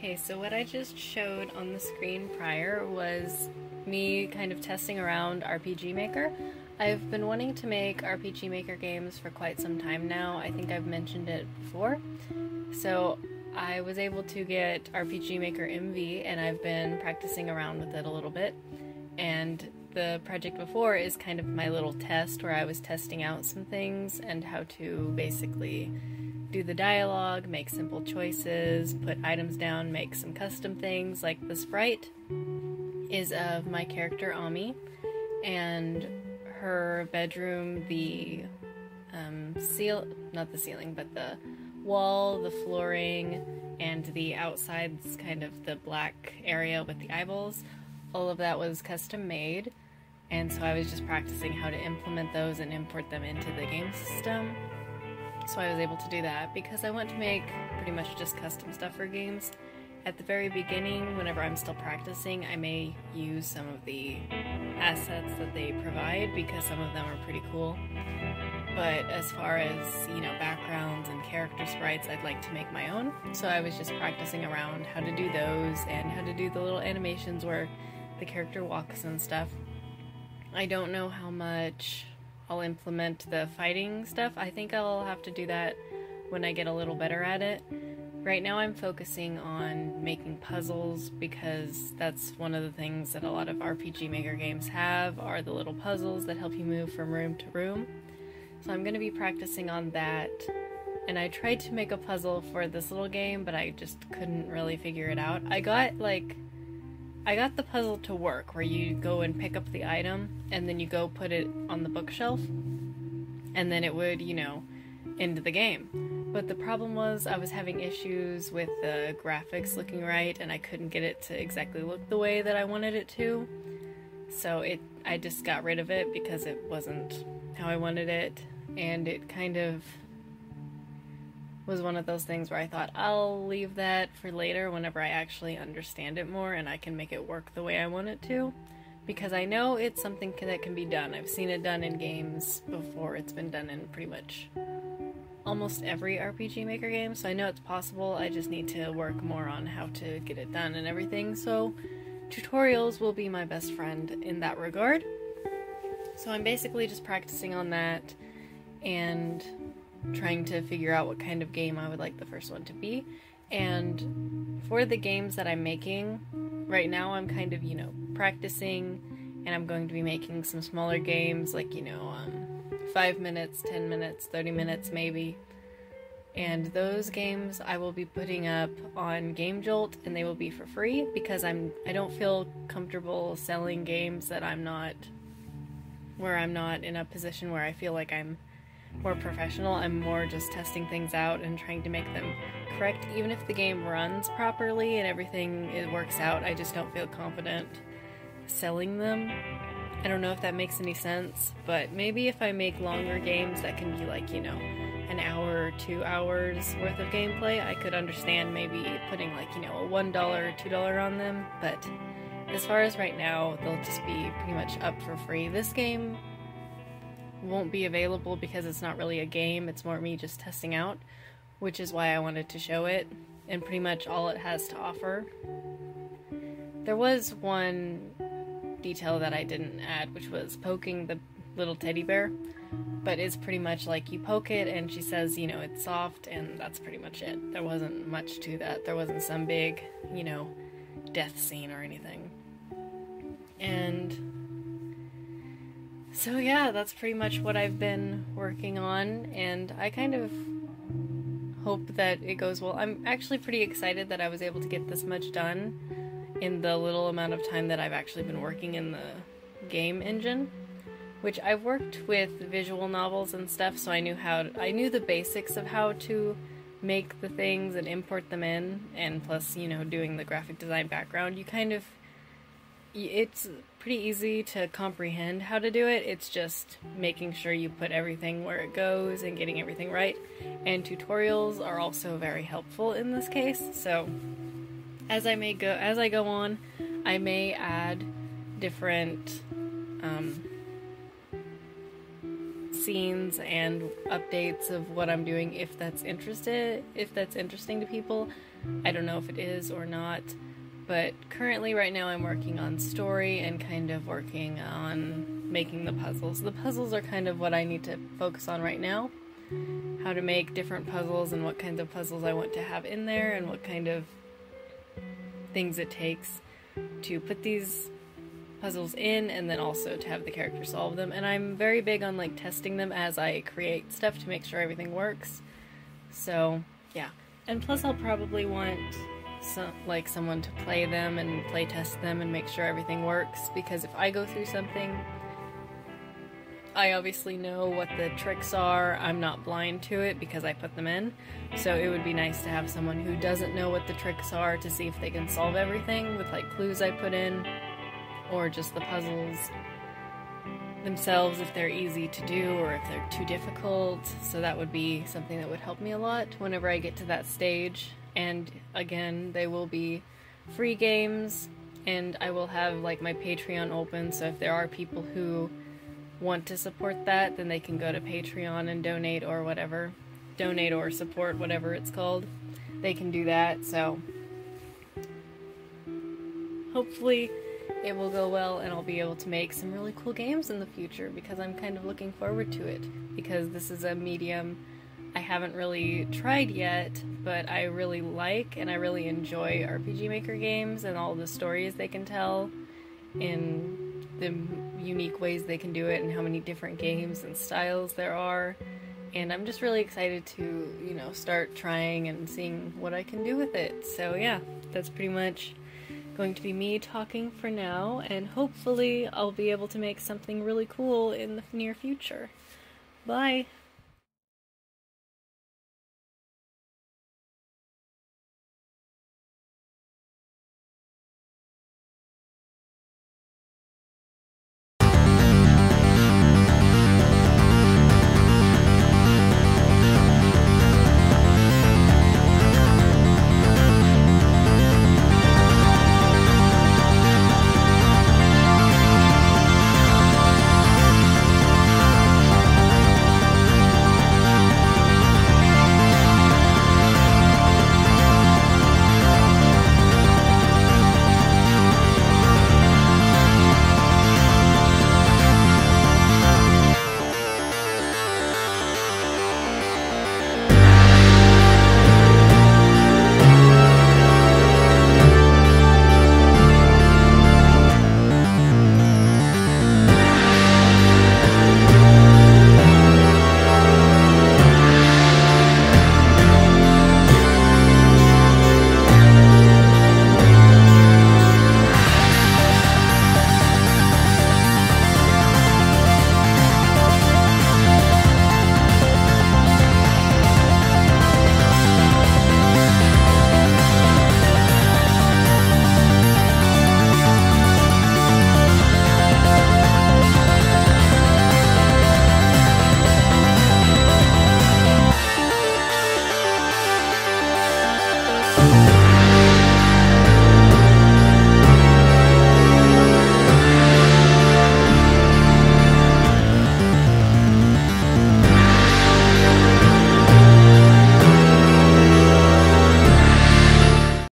Okay, so what I just showed on the screen prior was me kind of testing around RPG Maker. I've been wanting to make RPG Maker games for quite some time now. I think I've mentioned it before. So I was able to get RPG Maker MV and I've been practicing around with it a little bit. And the project before is kind of my little test where I was testing out some things and how to basically do the dialogue, make simple choices, put items down, make some custom things. Like the sprite is of my character Ami, and her bedroom, the not the ceiling, but the wall, the flooring, and the outside's kind of the black area with the eyeballs, all of that was custom made. And so I was just practicing how to implement those and import them into the game system. So I was able to do that because I want to make pretty much just custom stuff for games. At the very beginning, whenever I'm still practicing, I may use some of the assets that they provide because some of them are pretty cool. But as far as, backgrounds and character sprites, I'd like to make my own. So I was just practicing around how to do those and how to do the little animations where the character walks and stuff. I don't know how much I'll implement the fighting stuff. I think I'll have to do that when I get a little better at it. Right now I'm focusing on making puzzles because that's one of the things that a lot of RPG Maker games have, are the little puzzles that help you move from room to room. So I'm going to be practicing on that. And I tried to make a puzzle for this little game, but I just couldn't really figure it out. I got the puzzle to work, where you go and pick up the item, and then you go put it on the bookshelf, and then it would, end the game. But the problem was I was having issues with the graphics looking right, and I couldn't get it to exactly look the way that I wanted it to. So I just got rid of it because it wasn't how I wanted it, and it kind of was one of those things where I thought I'll leave that for later whenever I actually understand it more and I can make it work the way I want it to, because I know it's something that can be done. I've seen it done in games before. It's been done in pretty much almost every RPG Maker game, so I know it's possible. I just need to work more on how to get it done and everything, so tutorials will be my best friend in that regard. So I'm basically just practicing on that and trying to figure out what kind of game I would like the first one to be. And for the games that I'm making, right now I'm kind of, practicing, and I'm going to be making some smaller games, like, 5 minutes, 10 minutes, 30 minutes maybe. And those games I will be putting up on Game Jolt, and they will be for free, because I don't feel comfortable selling games that I'm not in a position where I feel like I'm more professional. I'm more just testing things out and trying to make them correct. Even if the game runs properly and everything works out, I just don't feel confident selling them. I don't know if that makes any sense, but maybe if I make longer games that can be like, an hour or 2 hours worth of gameplay, I could understand maybe putting like, a $1 or $2 on them. But as far as right now, they'll just be pretty much up for free. This game won't be available because it's not really a game, it's more me just testing out, which is why I wanted to show it, and pretty much all it has to offer. There was one detail that I didn't add, which was poking the little teddy bear, but it's pretty much like you poke it and she says, it's soft, and that's pretty much it. There wasn't much to that. There wasn't some big, death scene or anything. And so yeah, that's pretty much what I've been working on, and I kind of hope that it goes well. I'm actually pretty excited that I was able to get this much done in the little amount of time that I've actually been working in the game engine, which I've worked with visual novels and stuff, so I knew the basics of how to make the things and import them in, and plus, doing the graphic design background, it's pretty easy to comprehend how to do it. It's just making sure you put everything where it goes and getting everything right. And tutorials are also very helpful in this case. So as I go on, I may add different scenes and updates of what I'm doing if that's interesting to people. I don't know if it is or not, but currently right now I'm working on story and kind of working on making the puzzles. The puzzles are kind of what I need to focus on right now. How to make different puzzles and what kinds of puzzles I want to have in there and what kind of things it takes to put these puzzles in, and then also to have the character solve them. And I'm very big on like testing them as I create stuff to make sure everything works. So yeah, and plus I'll probably want someone to play them and play test them and make sure everything works, because if I go through something, I obviously know what the tricks are. I'm not blind to it because I put them in. So it would be nice to have someone who doesn't know what the tricks are to see if they can solve everything with like clues I put in, or just the puzzles themselves if they're easy to do or if they're too difficult. So that would be something that would help me a lot whenever I get to that stage. And again, they will be free games, and I will have like my Patreon open, so if there are people who want to support that, then they can go to Patreon and donate or whatever. Donate or support, whatever it's called. They can do that, so hopefully it will go well and I'll be able to make some really cool games in the future, because I'm kind of looking forward to it, because this is a medium I haven't really tried yet, but I really like and I really enjoy RPG Maker games and all the stories they can tell in the unique ways they can do it and how many different games and styles there are. And I'm just really excited to, you know, start trying and seeing what I can do with it. So yeah, that's pretty much going to be me talking for now, and hopefully I'll be able to make something really cool in the near future. Bye!